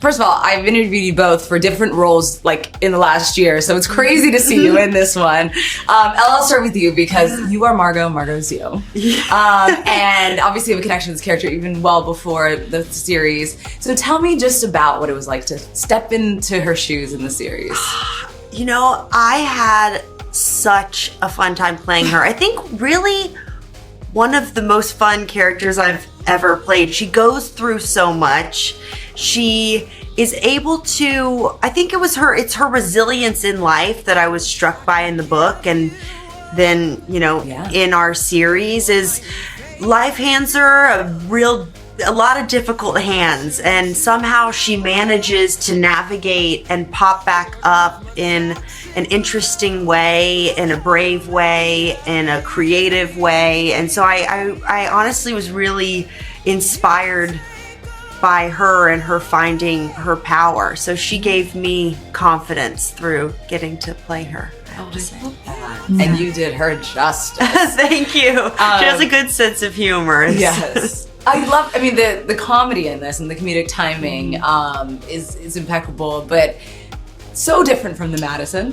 first of all, I've interviewed you both for different roles like in the last year, so it's crazy to see you in this one. Elle, I'll start with you because you are Margot, Margot's you. And obviously you have a connection to this character even well before the series. So tell me just about what it was like to step into her shoes in the series. You know, I had such a fun time playing her. I think really one of the most fun characters I've ever played. She goes through so much. She is able to, I think it's her resilience in life that I was struck by in the book. And then, in our series is life hands her a lot of difficult hands, and somehow she manages to navigate and pop back up in an interesting way, in a brave way, in a creative way. And so I honestly was really inspired by her and her finding her power. So she gave me confidence through getting to play her. I love that. And you did her justice. Thank you. She has a good sense of humor. Yes. The comedy in this and the comedic timing is impeccable, but so different from the Madison.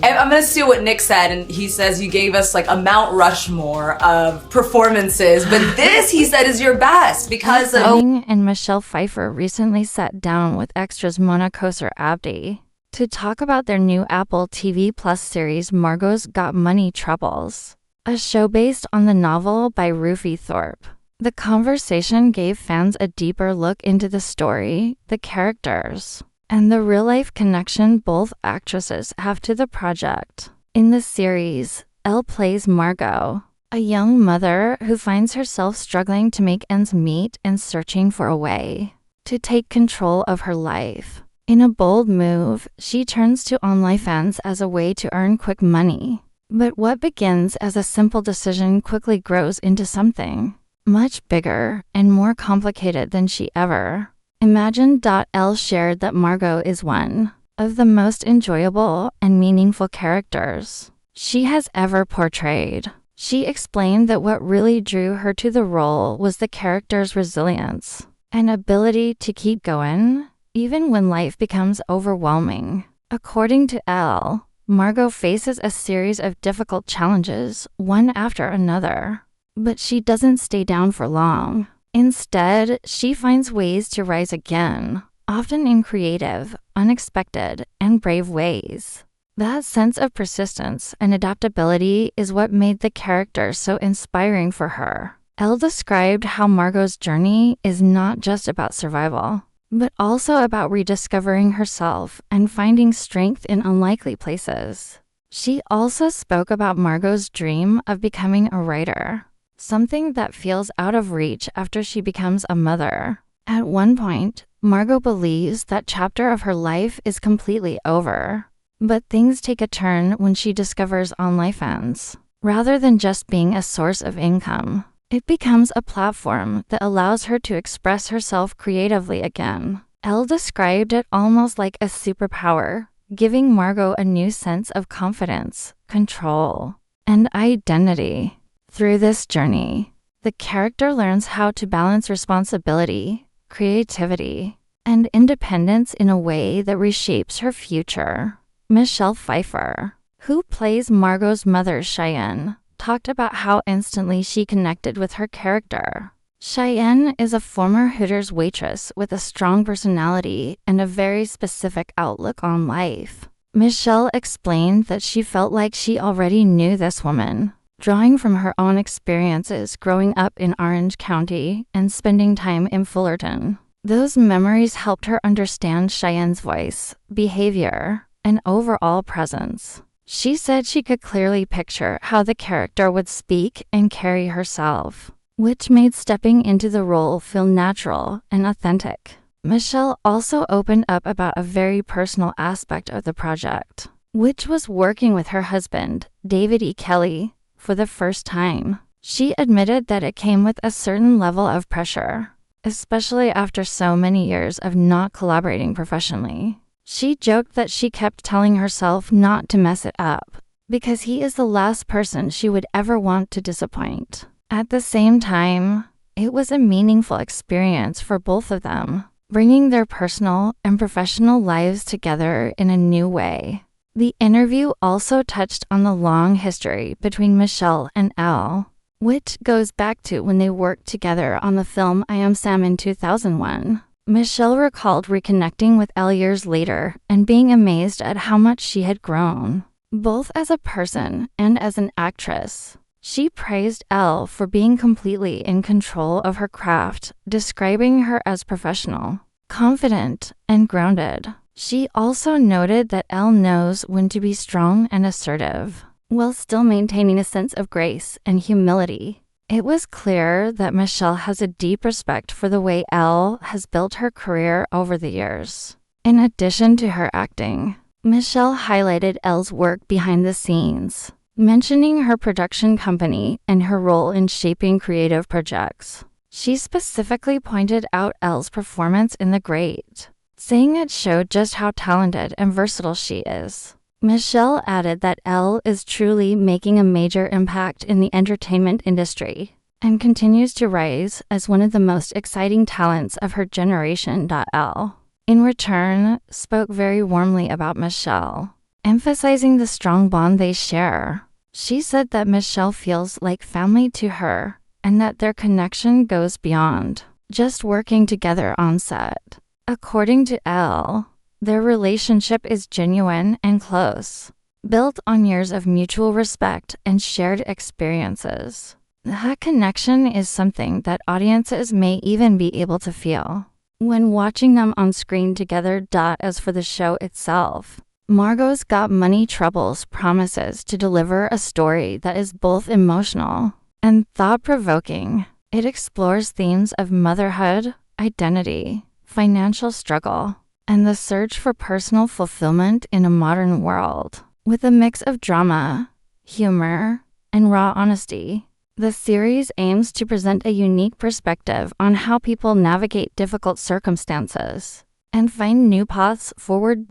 And I'm gonna steal what Nick said, and he says you gave us like a Mount Rushmore of performances, but this, he said, is your best because of... And Michelle Pfeiffer recently sat down with Extra's Mona Kosar-Abdi to talk about their new Apple TV Plus series, Margot's Got Money Troubles, a show based on the novel by Rufi Thorpe. The conversation gave fans a deeper look into the story, the characters, and the real-life connection both actresses have to the project. In the series, Elle plays Margot, a young mother who finds herself struggling to make ends meet and searching for a way to take control of her life. In a bold move, she turns to OnlyFans as a way to earn quick money. But what begins as a simple decision quickly grows into something much bigger and more complicated than she ever imagined. Elle shared that Margot is one of the most enjoyable and meaningful characters she has ever portrayed. She explained that what really drew her to the role was the character's resilience and ability to keep going even when life becomes overwhelming. According to Elle, Margot faces a series of difficult challenges, one after another. But she doesn't stay down for long. Instead, she finds ways to rise again, often in creative, unexpected, and brave ways. That sense of persistence and adaptability is what made the character so inspiring for her. Elle described how Margot's journey is not just about survival, but also about rediscovering herself and finding strength in unlikely places. She also spoke about Margot's dream of becoming a writer, something that feels out of reach after she becomes a mother. At one point, Margot believes that chapter of her life is completely over. But things take a turn when she discovers OnlyFans. Rather than just being a source of income, it becomes a platform that allows her to express herself creatively again. Elle described it almost like a superpower, giving Margot a new sense of confidence, control, and identity. Through this journey, the character learns how to balance responsibility, creativity, and independence in a way that reshapes her future. Michelle Pfeiffer, who plays Margot's mother Cheyenne, talked about how instantly she connected with her character. Cheyenne is a former Hooters waitress with a strong personality and a very specific outlook on life. Michelle explained that she felt like she already knew this woman, drawing from her own experiences growing up in Orange County and spending time in Fullerton. Those memories helped her understand Cheyenne's voice, behavior, and overall presence. She said she could clearly picture how the character would speak and carry herself, which made stepping into the role feel natural and authentic. Michelle also opened up about a very personal aspect of the project, which was working with her husband, David E. Kelley, for the first time. She admitted that it came with a certain level of pressure, especially after so many years of not collaborating professionally. She joked that she kept telling herself not to mess it up, because he is the last person she would ever want to disappoint. At the same time, it was a meaningful experience for both of them, bringing their personal and professional lives together in a new way. The interview also touched on the long history between Michelle and Elle, which goes back to when they worked together on the film I Am Sam in 2001. Michelle recalled reconnecting with Elle years later and being amazed at how much she had grown, both as a person and as an actress. She praised Elle for being completely in control of her craft, describing her as professional, confident, and grounded. She also noted that Elle knows when to be strong and assertive, while still maintaining a sense of grace and humility. It was clear that Michelle has a deep respect for the way Elle has built her career over the years. In addition to her acting, Michelle highlighted Elle's work behind the scenes, mentioning her production company and her role in shaping creative projects. She specifically pointed out Elle's performance in The Great, saying it showed just how talented and versatile she is. Michelle added that Elle is truly making a major impact in the entertainment industry and continues to rise as one of the most exciting talents of her generation. Elle, in return, spoke very warmly about Michelle, emphasizing the strong bond they share. She said that Michelle feels like family to her and that their connection goes beyond just working together on set. According to Elle, their relationship is genuine and close, built on years of mutual respect and shared experiences. That connection is something that audiences may even be able to feel when watching them on screen together. As for the show itself, Margot's Got Money Troubles promises to deliver a story that is both emotional and thought-provoking. It explores themes of motherhood, identity, financial struggle, and the search for personal fulfillment in a modern world. With a mix of drama, humor, and raw honesty, the series aims to present a unique perspective on how people navigate difficult circumstances and find new paths forward.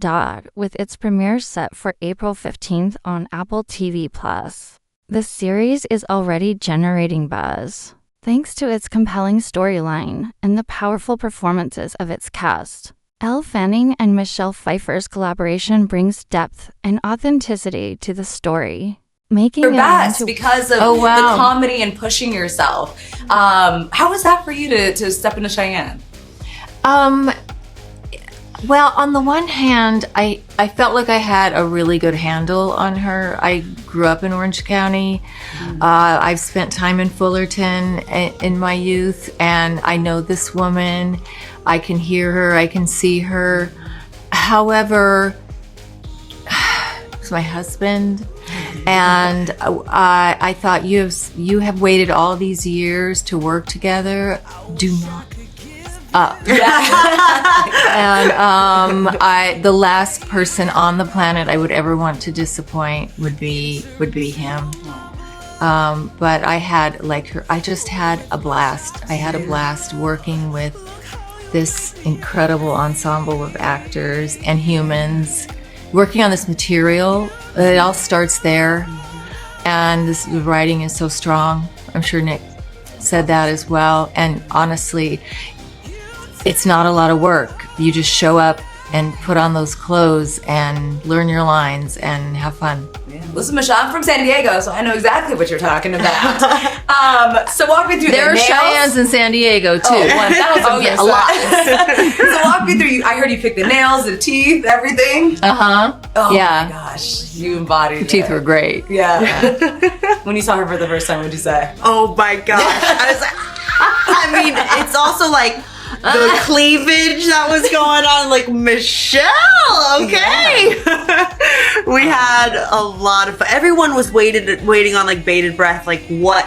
With its premiere set for April 15th on Apple TV+. The series is already generating buzz, thanks to its compelling storyline and the powerful performances of its cast. Elle Fanning and Michelle Pfeiffer's collaboration brings depth and authenticity to the story, making Your it best into because of the comedy and pushing yourself. How was that for you to step into Cheyenne? Well, on the one hand, I felt like I had a really good handle on her. I grew up in Orange County. I've spent time in Fullerton in my youth, and I know this woman. I can hear her, I can see her. However, it's my husband, and I thought you have waited all these years to work together. Do not up. And the last person on the planet I would ever want to disappoint would be him. But I had I just had a blast. I had a blast working with this incredible ensemble of actors and humans, working on this material. It all starts there, and the writing is so strong. I'm sure Nick said that as well. And honestly, it's not a lot of work. You just show up and put on those clothes and learn your lines and have fun. Listen, Michelle, I'm from San Diego, so I know exactly what you're talking about. So walk me through There are nails. Cheyennes in San Diego too. 1,000%. Yes, a lot. So walk me through. I heard you picked the nails, the teeth, everything. Oh my gosh, you embodied The teeth were great. Yeah. When you saw her for the first time, what'd you say? Oh my gosh. I was like, I mean, it's also like the cleavage that was going on, like, Michelle, okay. We had a lot of fun. Everyone was waiting on like bated breath, like what